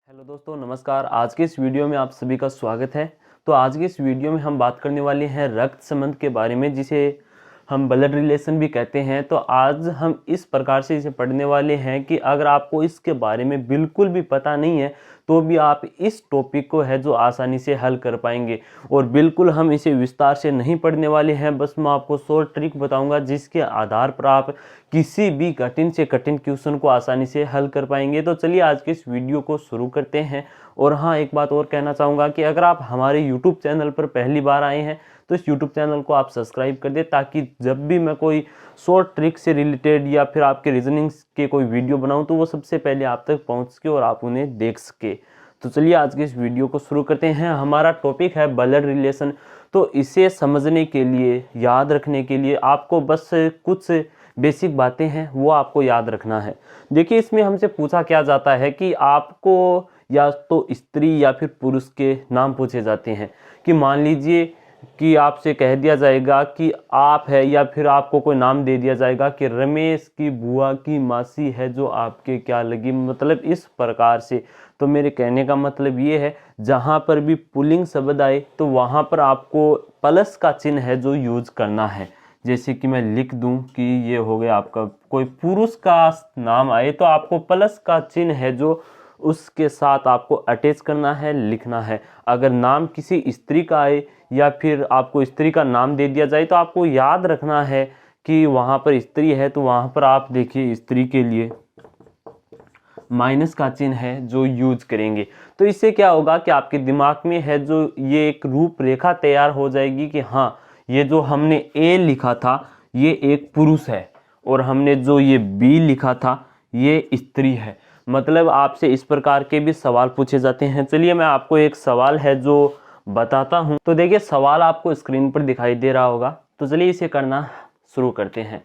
Hello दोस्तों, नमस्कार। आज के इस वीडियो में आप सभी का स्वागत है। तो आज के इस वीडियो में हम बात करने वाले हैं रक्त संबंध के बारे में, जिसे हम ब्लड रिलेशन भी कहते हैं। तो आज हम इस प्रकार से इसे पढ़ने वाले हैं कि अगर आपको इसके बारे में बिल्कुल भी पता नहीं है तो भी आप इस टॉपिक को है जो आसानी से हल कर पाएंगे। और बिल्कुल हम इसे विस्तार से नहीं पढ़ने वाले हैं, बस मैं आपको शॉर्ट ट्रिक बताऊंगा जिसके आधार पर आप किसी भी कठिन से कठिन क्वेश्चन को आसानी से हल कर पाएंगे। तो चलिए आज के इस वीडियो को शुरू करते हैं। और हाँ, एक बात और कहना चाहूँगा कि अगर आप हमारे यूट्यूब चैनल पर पहली बार आए हैं तो इस यूट्यूब चैनल को आप सब्सक्राइब कर दें, ताकि जब भी मैं कोई शॉर्ट ट्रिक से रिलेटेड या फिर आपके रीजनिंग के कोई वीडियो बनाऊं तो वो सबसे पहले आप तक पहुंच सके और आप उन्हें देख सके। तो चलिए आज के इस वीडियो को शुरू करते हैं। हमारा टॉपिक है ब्लड रिलेशन। तो इसे समझने के लिए, याद रखने के लिए आपको बस कुछ बेसिक बातें हैं वो आपको याद रखना है। देखिए, इसमें हमसे पूछा क्या जाता है कि आपको या तो स्त्री या फिर पुरुष के नाम पूछे जाते हैं। कि मान लीजिए कि आपसे कह दिया जाएगा कि आप है, या फिर आपको कोई नाम दे दिया जाएगा कि रमेश की बुआ की मासी है जो आपके क्या लगी, मतलब इस प्रकार से। तो मेरे कहने का मतलब ये है, जहाँ पर भी पुल्लिंग शब्द आए तो वहाँ पर आपको प्लस का चिन्ह है जो यूज करना है। जैसे कि मैं लिख दूं कि ये हो गया आपका, कोई पुरुष का नाम आए तो आपको प्लस का चिन्ह है जो उसके साथ आपको अटैच करना है, लिखना है। अगर नाम किसी स्त्री का आए या फिर आपको स्त्री का नाम दे दिया जाए तो आपको याद रखना है कि वहाँ पर स्त्री है, तो वहाँ पर आप देखिए स्त्री के लिए माइनस का चिन्ह है जो यूज करेंगे। तो इससे क्या होगा कि आपके दिमाग में है जो ये एक रूपरेखा तैयार हो जाएगी कि हाँ, ये जो हमने ए लिखा था ये एक पुरुष है, और हमने जो ये बी लिखा था ये स्त्री है। मतलब आपसे इस प्रकार के भी सवाल पूछे जाते हैं। चलिए मैं आपको एक सवाल है जो बताता हूं। तो देखिए, सवाल आपको स्क्रीन पर दिखाई दे रहा होगा। तो चलिए इसे करना शुरू करते हैं।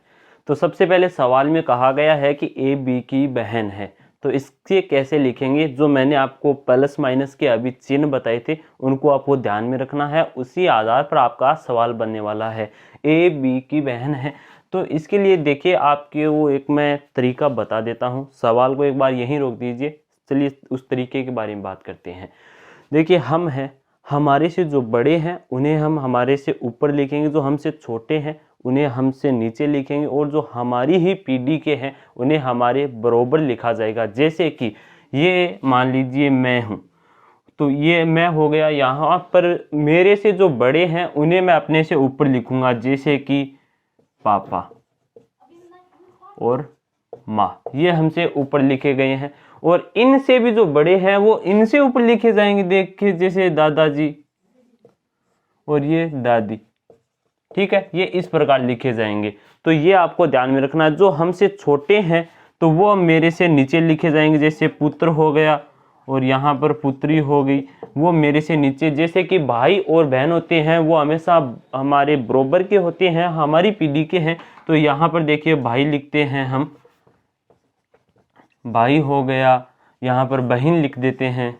तो सबसे पहले सवाल में कहा गया है कि ए बी की बहन है। तो इससे कैसे लिखेंगे, जो मैंने आपको प्लस माइनस के अभी चिन्ह बताए थे उनको आपको ध्यान में रखना है। उसी आधार पर आपका सवाल बनने वाला है। ए बी की बहन है, तो इसके लिए देखिए आपके वो एक मैं तरीका बता देता हूँ। सवाल को एक बार यहीं रोक दीजिए, चलिए उस तरीके के बारे में बात करते हैं। देखिए, हम हैं, हमारे से जो बड़े हैं उन्हें हम हमारे से ऊपर लिखेंगे, जो हमसे छोटे हैं उन्हें हमसे नीचे लिखेंगे, और जो हमारी ही पीढ़ी के हैं उन्हें हमारे बराबर लिखा जाएगा। जैसे कि ये मान लीजिए मैं हूँ, तो ये मैं हो गया। यहाँ पर मेरे से जो बड़े हैं उन्हें मैं अपने से ऊपर लिखूंगा, जैसे कि पापा और माँ, ये हमसे ऊपर लिखे गए हैं। और इनसे भी जो बड़े हैं वो इनसे ऊपर लिखे जाएंगे, देखिए जैसे दादाजी और ये दादी। ठीक है, ये इस प्रकार लिखे जाएंगे। तो ये आपको ध्यान में रखना है। जो हमसे छोटे हैं तो वो मेरे से नीचे लिखे जाएंगे, जैसे पुत्र हो गया, और यहाँ पर पुत्री हो गई, वो मेरे से नीचे। जैसे कि भाई और बहन होते हैं वो हमेशा हमारे बराबर के होते हैं, हमारी पीढ़ी के हैं। तो यहाँ पर देखिए भाई लिखते हैं हम, भाई हो गया। यहाँ पर बहन लिख देते हैं।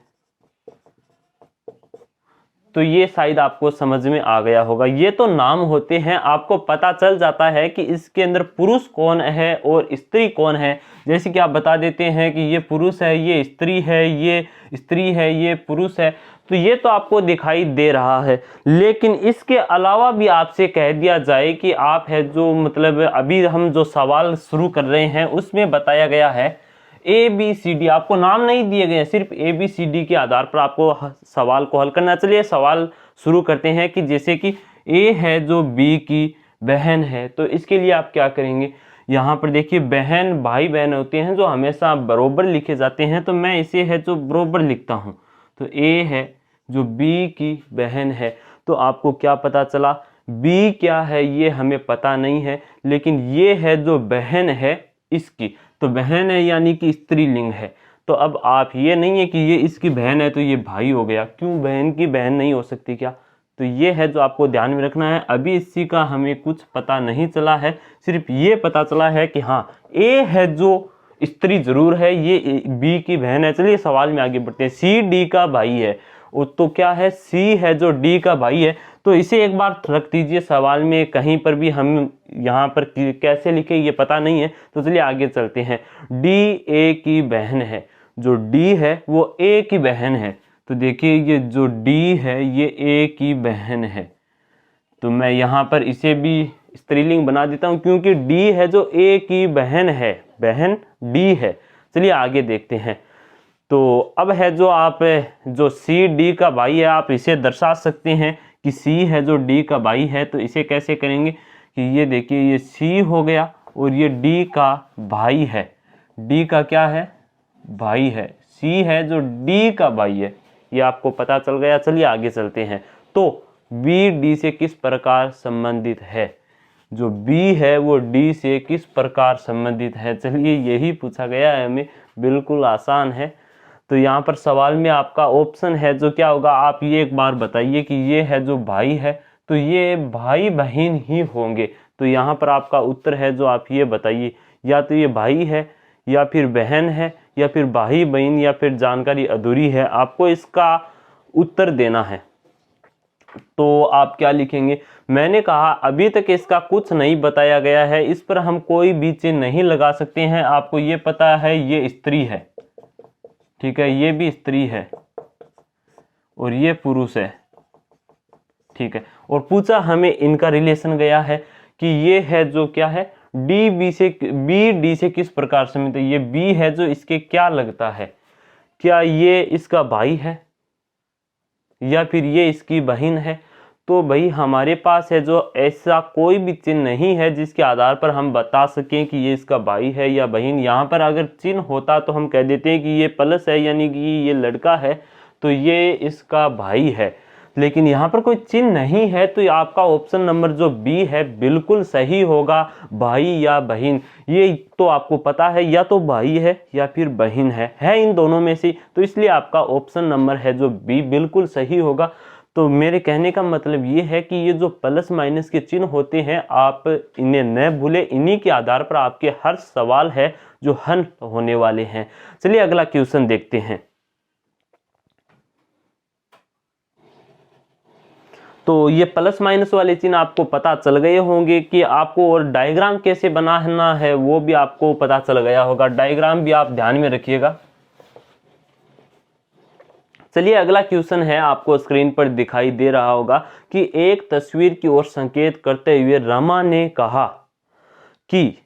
तो ये शायद आपको समझ में आ गया होगा। ये तो नाम होते हैं, आपको पता चल जाता है कि इसके अंदर पुरुष कौन है और स्त्री कौन है। जैसे कि आप बता देते हैं कि ये पुरुष है, ये स्त्री है, ये स्त्री है, ये पुरुष है। तो ये तो आपको दिखाई दे रहा है। लेकिन इसके अलावा भी आपसे कह दिया जाए कि आप है जो, मतलब अभी हम जो सवाल शुरू कर रहे हैं उसमें बताया गया है ए बी सी डी, आपको नाम नहीं दिए गए हैं, सिर्फ ए बी सी डी के आधार पर आपको सवाल को हल करना। चलिए सवाल शुरू करते हैं कि जैसे कि ए है जो बी की बहन है, तो इसके लिए आप क्या करेंगे। यहाँ पर देखिए, बहन भाई बहन होते हैं जो हमेशा बरोबर लिखे जाते हैं, तो मैं इसे है जो बरोबर लिखता हूँ। तो ए है जो बी की बहन है। तो आपको क्या पता चला, बी क्या है ये हमें पता नहीं है, लेकिन ये है जो बहन है इसकी, तो बहन है यानी कि स्त्रीलिंग है। तो अब आप ये नहीं है कि ये इसकी बहन है तो ये भाई हो गया, क्यों बहन की बहन नहीं हो सकती क्या। तो ये है जो आपको ध्यान में रखना है। अभी इसी का हमें कुछ पता नहीं चला है, सिर्फ ये पता चला है कि हाँ, ए है जो स्त्री जरूर है, ये बी की बहन है। चलिए सवाल में आगे बढ़ते हैं। सी डी का भाई है, तो क्या है, सी है जो डी का भाई है। तो इसे एक बार रख दीजिए सवाल में, कहीं पर भी हम यहाँ पर कैसे लिखे ये पता नहीं है। तो चलिए आगे चलते हैं। डी ए की बहन है, जो डी है वो ए की बहन है। तो देखिए ये जो डी है ये ए की बहन है। तो मैं यहाँ पर इसे भी स्त्रीलिंग बना देता हूँ क्योंकि डी है जो ए की बहन है, बहन डी है। चलिए आगे देखते हैं। तो अब है जो आप जो सी डी का भाई है, आप इसे दर्शा सकते हैं कि सी है जो डी का भाई है। तो इसे कैसे करेंगे कि ये देखिए ये सी हो गया और ये डी का भाई है। डी का क्या है? भाई है। सी है जो डी का भाई है, ये आपको पता चल गया। चलिए आगे चलते हैं। तो बी डी से किस प्रकार संबंधित है? जो बी है वो डी से किस प्रकार संबंधित है? चलिए यही पूछा गया है हमें, बिल्कुल आसान है। तो यहाँ पर सवाल में आपका ऑप्शन है जो क्या होगा, आप ये एक बार बताइए कि ये है जो भाई है तो ये भाई बहन ही होंगे। तो यहाँ पर आपका उत्तर है जो आप ये बताइए, या तो ये भाई है या फिर बहन है या फिर भाई बहन या फिर जानकारी अधूरी है, आपको इसका उत्तर देना है। तो आप क्या लिखेंगे? मैंने कहा अभी तक इसका कुछ नहीं बताया गया है, इस पर हम कोई भी चिन्ह नहीं लगा सकते हैं। आपको ये पता है ये स्त्री है, ठीक है, ये भी स्त्री है और ये पुरुष है, ठीक है। और पूछा हमें इनका रिलेशन गया है कि ये है जो क्या है, डी बी से, बी डी से किस प्रकार संबंधित है। ये बी है जो इसके क्या लगता है, क्या ये इसका भाई है या फिर ये इसकी बहन है। तो भाई हमारे पास है जो ऐसा कोई भी चिन्ह नहीं है जिसके आधार पर हम बता सकें कि ये इसका भाई है या बहन। यहाँ पर अगर चिन्ह होता तो हम कह देते हैं कि ये प्लस है यानी कि ये लड़का है तो ये इसका भाई है, लेकिन यहाँ पर कोई चिन्ह नहीं है। तो आपका ऑप्शन नंबर जो बी है बिल्कुल सही होगा, भाई या बहन। ये तो आपको पता है या तो भाई है या फिर बहन है इन दोनों में से। तो इसलिए आपका ऑप्शन नंबर है जो बी बिल्कुल सही होगा। तो मेरे कहने का मतलब ये है कि ये जो प्लस माइनस के चिन्ह होते हैं आप इन्हें न भूलें, इन्हीं के आधार पर आपके हर सवाल है जो हल होने वाले हैं। चलिए अगला क्वेश्चन देखते हैं। तो ये प्लस माइनस वाले चिन्ह आपको पता चल गए होंगे कि आपको, और डायग्राम कैसे बनाना है वो भी आपको पता चल गया होगा। डायग्राम भी आप ध्यान में रखिएगा। चलिए अगला क्वेश्चन है, आपको स्क्रीन पर दिखाई दे रहा होगा कि एक तस्वीर की ओर संकेत करते हुए रमा ने कहा कि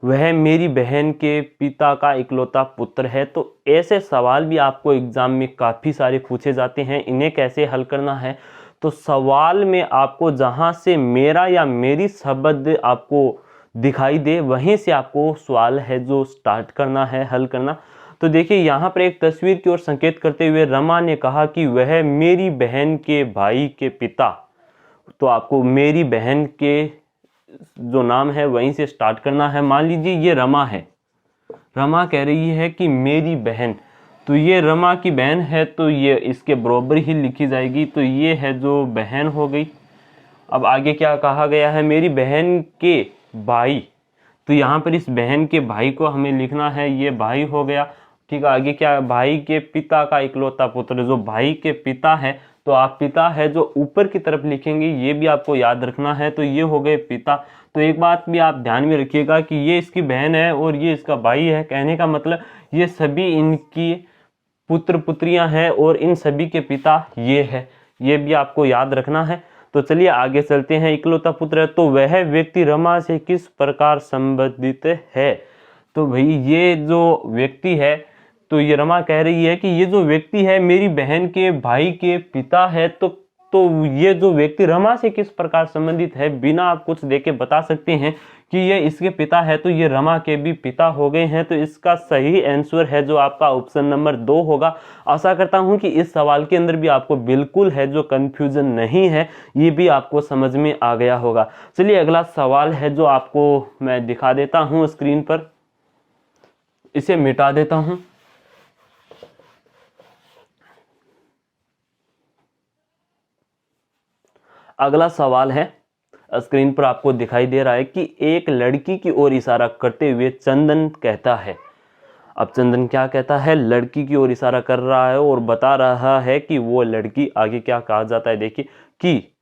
वह मेरी बहन के पिता का इकलौता पुत्र है। तो ऐसे सवाल भी आपको एग्जाम में काफी सारे पूछे जाते हैं, इन्हें कैसे हल करना है। तो सवाल में आपको जहां से मेरा या मेरी शब्द आपको दिखाई दे वहीं से आपको सवाल है जो स्टार्ट करना है, हल करना। तो देखिए यहाँ पर एक तस्वीर की ओर संकेत करते हुए रमा ने कहा कि वह मेरी बहन के भाई के पिता। तो आपको मेरी बहन के जो नाम है वहीं से स्टार्ट करना है। मान लीजिए ये रमा है, रमा कह रही है कि मेरी बहन, तो ये रमा की बहन है तो ये इसके बराबर ही लिखी जाएगी। तो ये है जो बहन हो गई। अब आगे क्या कहा गया है, मेरी बहन के भाई। तो यहाँ पर इस बहन के भाई को हमें लिखना है, ये भाई हो गया, ठीक है। आगे क्या है, भाई के पिता का इकलौता पुत्र। जो भाई के पिता है तो आप पिता है जो ऊपर की तरफ लिखेंगे, ये भी आपको याद रखना है। तो ये हो गए पिता। तो एक बात भी आप ध्यान में रखिएगा कि ये इसकी बहन है और ये इसका भाई है। कहने का मतलब ये सभी इनकी पुत्र पुत्रियां हैं और इन सभी के पिता ये है, ये भी आपको याद रखना है। तो चलिए आगे चलते हैं। इकलौता पुत्र है तो वह व्यक्ति रमा से किस प्रकार संबंधित है। तो भाई ये जो व्यक्ति है, तो ये रमा कह रही है कि ये जो व्यक्ति है मेरी बहन के भाई के पिता है। तो ये जो व्यक्ति रमा से किस प्रकार संबंधित है, बिना आप कुछ देके बता सकते हैं कि ये इसके पिता है। तो ये रमा के भी पिता हो गए हैं। तो इसका सही आंसर है जो आपका ऑप्शन नंबर 2 होगा। आशा करता हूं कि इस सवाल के अंदर भी आपको बिल्कुल है जो कंफ्यूजन नहीं है, ये भी आपको समझ में आ गया होगा। चलिए अगला सवाल है जो आपको मैं दिखा देता हूं स्क्रीन पर, इसे मिटा देता हूं। अगला सवाल है, स्क्रीन पर आपको दिखाई दे रहा है कि एक लड़की की ओर इशारा करते हुए चंदन कहता है। अब चंदन क्या कहता है, लड़की की ओर इशारा कर रहा है और बता रहा है कि वो लड़की, आगे क्या कहा जाता है देखिए, कि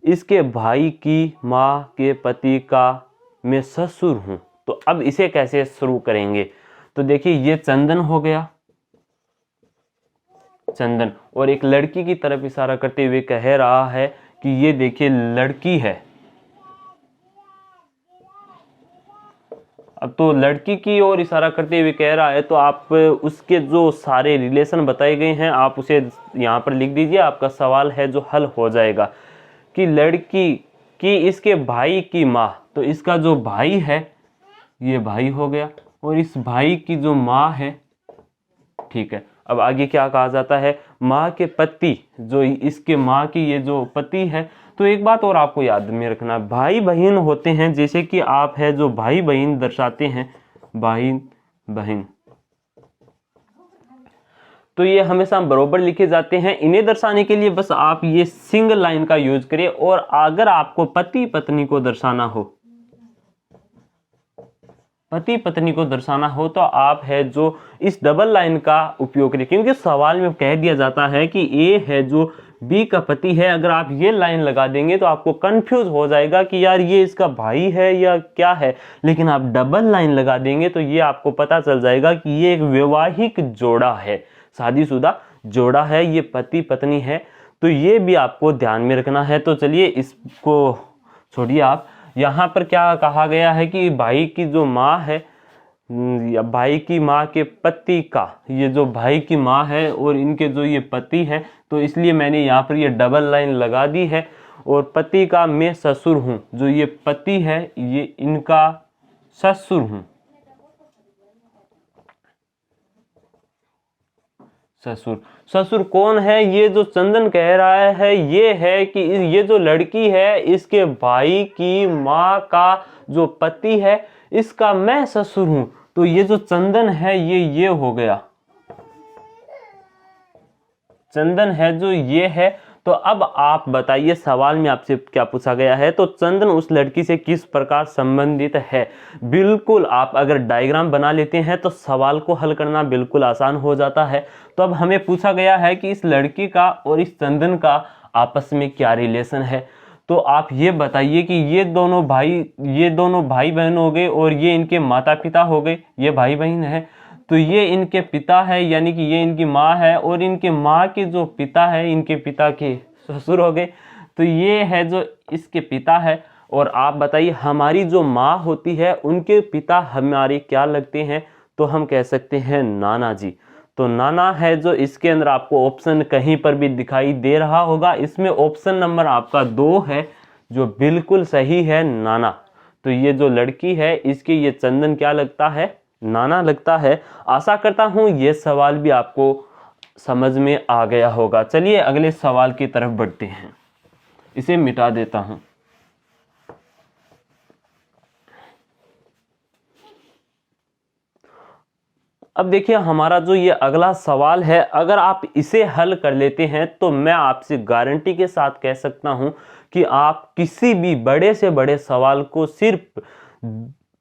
इसके भाई की माँ के पति का मैं ससुर हूँ। तो अब इसे कैसे शुरू करेंगे। तो देखिए ये चंदन हो गया, चंदन, और एक लड़की की तरफ इशारा करते हुए कह रहा है कि ये देखिए लड़की है। अब तो लड़की की ओर इशारा करते हुए कह रहा है, तो आप उसके जो सारे रिलेशन बताए गए हैं आप उसे यहाँ पर लिख दीजिए, आपका सवाल है जो हल हो जाएगा। कि लड़की की इसके भाई की माँ, तो इसका जो भाई है ये भाई हो गया, और इस भाई की जो माँ है, ठीक है। अब आगे क्या कहा जाता है, माँ के पति, जो इसके माँ की ये जो पति है। तो एक बात और आपको याद में रखना, भाई बहन होते हैं, जैसे कि आप है जो भाई बहन दर्शाते हैं, भाई बहन, तो ये हमेशा बरोबर लिखे जाते हैं। इन्हें दर्शाने के लिए बस आप ये सिंगल लाइन का यूज करिए। और अगर आपको पति पत्नी को दर्शाना हो, पति पत्नी को दर्शाना हो, तो आप है जो इस डबल लाइन का उपयोग करिए, क्योंकि सवाल में कह दिया जाता है कि ए है जो बी का पति है। अगर आप ये लाइन लगा देंगे तो आपको कंफ्यूज हो जाएगा कि यार ये इसका भाई है या क्या है, लेकिन आप डबल लाइन लगा देंगे तो ये आपको पता चल जाएगा कि ये एक वैवाहिक जोड़ा है, शादीशुदा जोड़ा है, ये पति पत्नी है। तो ये भी आपको ध्यान में रखना है। तो चलिए इसको छोड़िए आप, यहाँ पर क्या कहा गया है कि भाई की जो माँ है, या भाई की माँ के पति का, ये जो भाई की माँ है और इनके जो ये पति है, तो इसलिए मैंने यहाँ पर ये डबल लाइन लगा दी है। और पति का मैं ससुर हूँ, जो ये पति है ये इनका ससुर हूँ, ससुर। ससुर कौन है, ये जो चंदन कह रहा है ये है कि ये जो लड़की है इसके भाई की माँ का जो पति है इसका मैं ससुर हूं। तो ये जो चंदन है ये हो गया, चंदन है जो ये है। तो अब आप बताइए, सवाल में आपसे क्या पूछा गया है, तो चंदन उस लड़की से किस प्रकार संबंधित है। बिल्कुल आप अगर डायग्राम बना लेते हैं तो सवाल को हल करना बिल्कुल आसान हो जाता है। तो अब हमें पूछा गया है कि इस लड़की का और इस चंदन का आपस में क्या रिलेशन है। तो आप ये बताइए कि ये दोनों भाई बहन हो गए और ये इनके माता पिता हो गए, ये भाई बहन है। तो ये इनके पिता है, यानी कि ये इनकी माँ है, और इनके माँ के जो पिता है इनके पिता के ससुर हो गए। तो ये है जो इसके पिता है। और आप बताइए हमारी जो माँ होती है उनके पिता हमारे क्या लगते हैं, तो हम कह सकते हैं नाना जी। तो नाना है जो इसके अंदर आपको ऑप्शन कहीं पर भी दिखाई दे रहा होगा, इसमें ऑप्शन नंबर आपका 2 है जो बिल्कुल सही है, नाना। तो ये जो लड़की है इसके ये चंदन क्या लगता है, नाना लगता है। आशा करता हूं ये सवाल भी आपको समझ में आ गया होगा। चलिए अगले सवाल की तरफ बढ़ते हैं, इसे मिटा देता हूं। अब देखिए हमारा जो ये अगला सवाल है, अगर आप इसे हल कर लेते हैं तो मैं आपसे गारंटी के साथ कह सकता हूं कि आप किसी भी बड़े से बड़े सवाल को सिर्फ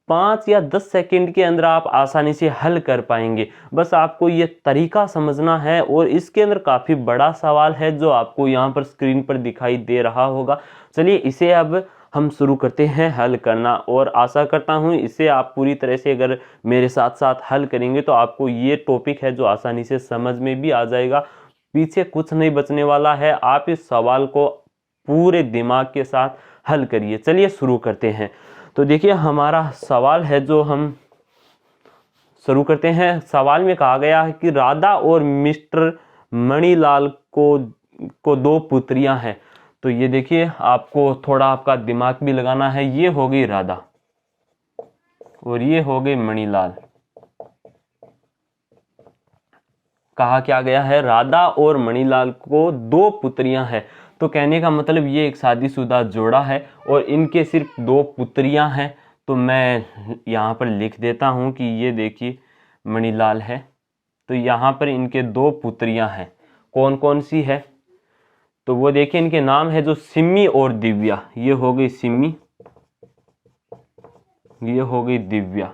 5 या 10 सेकंड के अंदर आप आसानी से हल कर पाएंगे। बस आपको ये तरीका समझना है। और इसके अंदर काफ़ी बड़ा सवाल है जो आपको यहाँ पर स्क्रीन पर दिखाई दे रहा होगा। चलिए इसे अब हम शुरू करते हैं हल करना, और आशा करता हूँ इसे आप पूरी तरह से अगर मेरे साथ साथ हल करेंगे तो आपको ये टॉपिक है जो आसानी से समझ में भी आ जाएगा, पीछे कुछ नहीं बचने वाला है। आप इस सवाल को पूरे दिमाग के साथ हल करिए। चलिए शुरू करते हैं। तो देखिए हमारा सवाल है जो हम शुरू करते हैं। सवाल में कहा गया है कि राधा और मिस्टर मणिलाल को 2 पुत्रियां हैं। तो ये देखिए आपको थोड़ा आपका दिमाग भी लगाना है। ये हो गई राधा और ये हो गई मणिलाल। कहा क्या गया है, राधा और मणिलाल को 2 पुत्रियां हैं। तो कहने का मतलब ये एक शादीशुदा जोड़ा है और इनके सिर्फ 2 पुत्रियां हैं। तो मैं यहाँ पर लिख देता हूँ कि ये देखिए मणिलाल है, तो यहाँ पर इनके 2 पुत्रियां हैं। कौन कौन सी है, तो वो देखिए इनके नाम है जो सिम्मी और दिव्या। ये हो गई सिम्मी, ये हो गई दिव्या।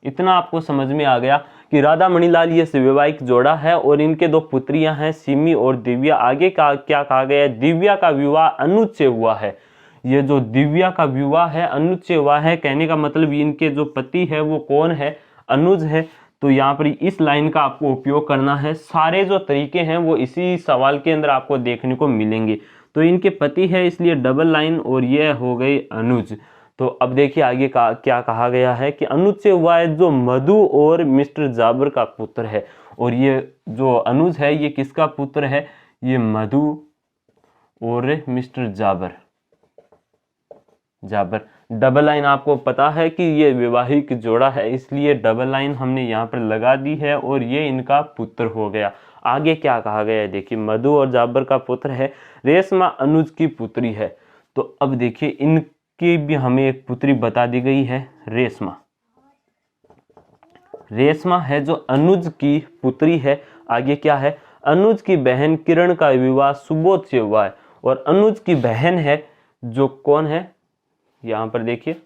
इतना आपको समझ में आ गया कि राधा मणिलाल ये वैवाहिक जोड़ा है और इनके 2 पुत्रियां हैं सिम्मी और दिव्या। आगे का क्या कहा गया है, दिव्या का विवाह अनुज से हुआ है। ये जो दिव्या का विवाह है अनुज से हुआ है। कहने का मतलब इनके जो पति है वो कौन है, अनुज है। तो यहाँ पर इस लाइन का आपको उपयोग करना है। सारे जो तरीके हैं वो इसी सवाल के अंदर आपको देखने को मिलेंगे। तो इनके पति है इसलिए डबल लाइन, और ये हो गई अनुज। तो अब देखिए आगे का क्या कहा गया है कि अनुज से हुआ है जो मधु और मिस्टर जाबर का पुत्र है। और ये जो अनुज है ये किसका पुत्र है? ये मधु और मिस्टर जाबर। डबल लाइन आपको पता है कि ये वैवाहिक जोड़ा है, इसलिए डबल लाइन हमने यहाँ पर लगा दी है, और ये इनका पुत्र हो गया। आगे क्या कहा गया है देखिए, मधु और जाबर का पुत्र है, रेशमा अनुज की पुत्री है। तो अब देखिए इनकी भी हमें एक पुत्री बता दी गई है, रेशमा। रेशमा है जो अनुज की पुत्री है। आगे क्या है, अनुज की बहन किरण का विवाह सुबोध से हुआ है। और अनुज की बहन है जो कौन है, यहाँ पर देखिए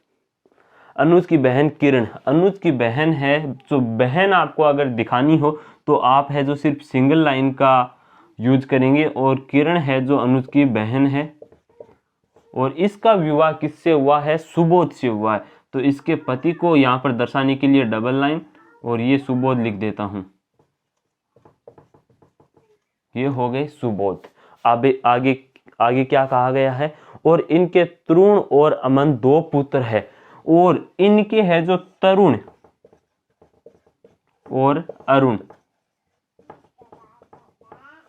अनुज की बहन किरण। अनुज की बहन है, जो बहन आपको अगर दिखानी हो तो आप है जो सिर्फ सिंगल लाइन का यूज करेंगे। और किरण है जो अनुज की बहन है, और इसका विवाह किससे हुआ है? सुबोध से हुआ है। तो इसके पति को यहाँ पर दर्शाने के लिए डबल लाइन, और ये सुबोध लिख देता हूं, ये हो गए सुबोध। अब आगे क्या कहा गया है, और इनके तरुण और अमन 2 पुत्र है। और इनके है जो तरुण और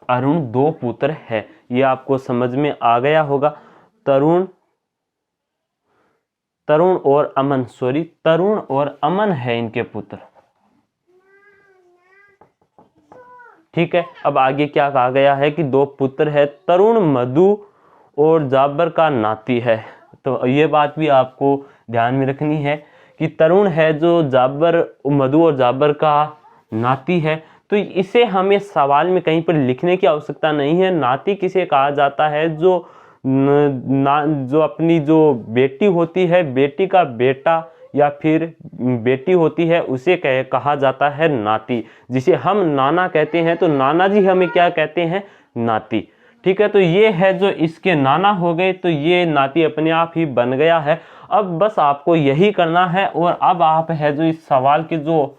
अरुण 2 पुत्र है। ये आपको समझ में आ गया होगा। तरुण और अमन है इनके पुत्र। ठीक है, अब आगे क्या कहा गया है कि 2 पुत्र है, तरुण मधु और जाबर का नाती है। तो ये बात भी आपको ध्यान में रखनी है कि तरुण है जो मधु और जाबर का नाती है। तो इसे हमें सवाल में कहीं पर लिखने की आवश्यकता नहीं है। नाती किसे कहा जाता है? जो अपनी जो बेटी होती है, बेटी का बेटा या फिर बेटी होती है, उसे कहा जाता है नाती। जिसे हम नाना कहते हैं, तो नाना जी हमें क्या कहते हैं? नाती। ठीक है, तो ये है जो इसके नाना हो गए, तो ये नाती अपने आप ही बन गया है। अब बस आपको यही करना है। और अब आप है जो इस सवाल के जो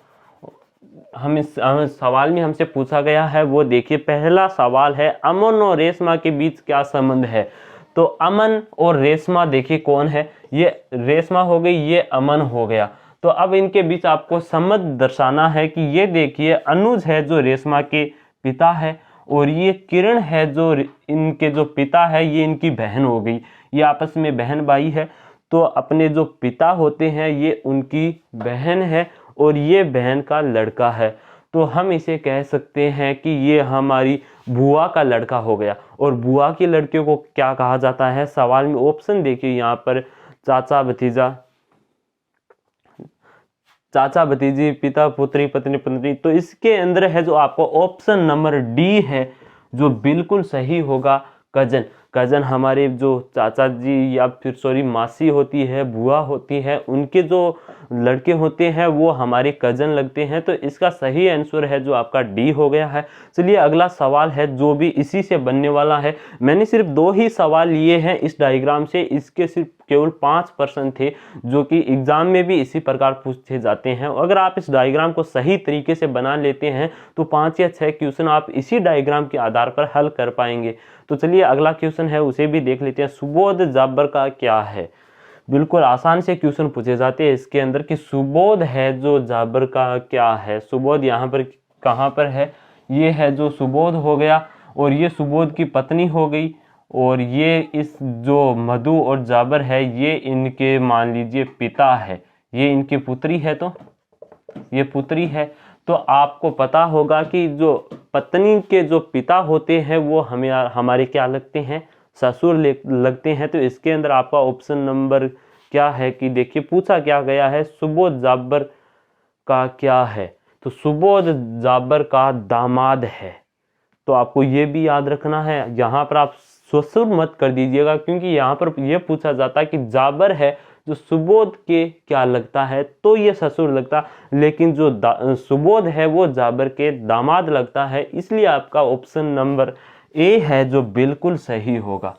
सवाल में हमसे पूछा गया है वो देखिए। पहला सवाल है, अमन और रेशमा के बीच क्या संबंध है? तो अमन और रेशमा देखिए कौन है, ये रेशमा हो गई, ये अमन हो गया। तो अब इनके बीच आपको संबंध दर्शाना है कि ये देखिए अनुज है जो रेशमा के पिता है, और ये किरण है जो इनके जो पिता है, ये इनकी बहन हो गई। ये आपस में बहन भाई है। तो अपने जो पिता होते हैं ये उनकी बहन है, और ये बहन का लड़का है। तो हम इसे कह सकते हैं कि ये हमारी बुआ का लड़का हो गया। और बुआ की लड़कियों को क्या कहा जाता है? सवाल में ऑप्शन देखिए, यहाँ पर चाचा भतीजी, पिता पुत्री, पत्नी पत्नी। तो इसके अंदर है जो आपको ऑप्शन नंबर डी है जो बिल्कुल सही होगा, कजन। हमारे जो चाचा जी या फिर मासी होती है, बुआ होती है, उनके जो लड़के होते हैं वो हमारे कजन लगते हैं। तो इसका सही आंसर है जो आपका डी हो गया है। चलिए अगला सवाल है जो भी इसी से बनने वाला है। मैंने सिर्फ 2 ही सवाल लिए हैं इस डायग्राम से, इसके सिर्फ केवल 5% थे जो कि एग्जाम में भी इसी प्रकार पूछे जाते हैं। अगर आप इस डायग्राम को सही तरीके से बना लेते हैं तो 5 या 6 क्वेश्चन आप इसी डायग्राम के आधार पर हल कर पाएंगे। तो चलिए अगला क्वेश्चन है उसे भी देख लेते हैं। सुबोध जाबर का क्या है? बिल्कुल आसान से क्वेश्चन पूछे जाते हैं इसके अंदर कि सुबोध है जो जाबर का क्या है। सुबोध यहाँ पर कहाँ पर है? ये है जो सुबोध हो गया, और ये सुबोध की पत्नी हो गई, और ये इस जो मधु और जाबर है ये इनके मान लीजिए पिता है, ये इनकी पुत्री है। तो ये पुत्री है। तो आपको पता होगा कि जो पत्नी के जो पिता होते हैं वो हमारे क्या लगते हैं? ससुर लगते हैं। तो इसके अंदर आपका ऑप्शन नंबर क्या है कि देखिए पूछा क्या गया है, सुबोध जाबर का क्या है? तो सुबोध जाबर का दामाद है। तो आपको ये भी याद रखना है, यहाँ पर आप ससुर मत कर दीजिएगा, क्योंकि यहाँ पर यह पूछा जाता है कि जाबर है जो सुबोध के क्या लगता है, तो ये ससुर लगता, लेकिन जो सुबोध है वो जाबर के दामाद लगता है। इसलिए आपका ऑप्शन नंबर ए है जो बिल्कुल सही होगा।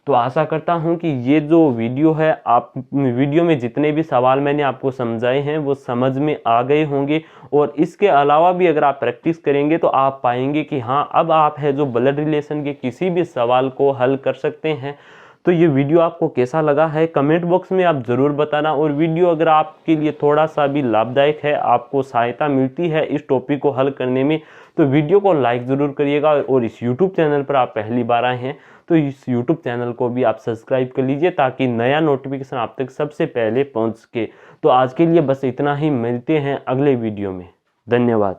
तो तो आशा करता हूं कि ये जो वीडियो है, आप वीडियो में जितने भी सवाल मैंने आपको समझाए हैं वो समझ में आ गए होंगे। और इसके अलावा भी अगर आप प्रैक्टिस करेंगे तो आप पाएंगे कि हाँ, अब आप है जो ब्लड रिलेशन के किसी भी सवाल को हल कर सकते हैं। तो ये वीडियो आपको कैसा लगा है कमेंट बॉक्स में आप ज़रूर बताना। और वीडियो अगर आपके लिए थोड़ा सा भी लाभदायक है, आपको सहायता मिलती है इस टॉपिक को हल करने में, तो वीडियो को लाइक ज़रूर करिएगा। और इस यूट्यूब चैनल पर आप पहली बार आए हैं तो इस यूट्यूब चैनल को भी आप सब्सक्राइब कर लीजिए, ताकि नया नोटिफिकेशन आप तक सबसे पहले पहुंच सके। तो आज के लिए बस इतना ही, मिलते हैं अगले वीडियो में। धन्यवाद।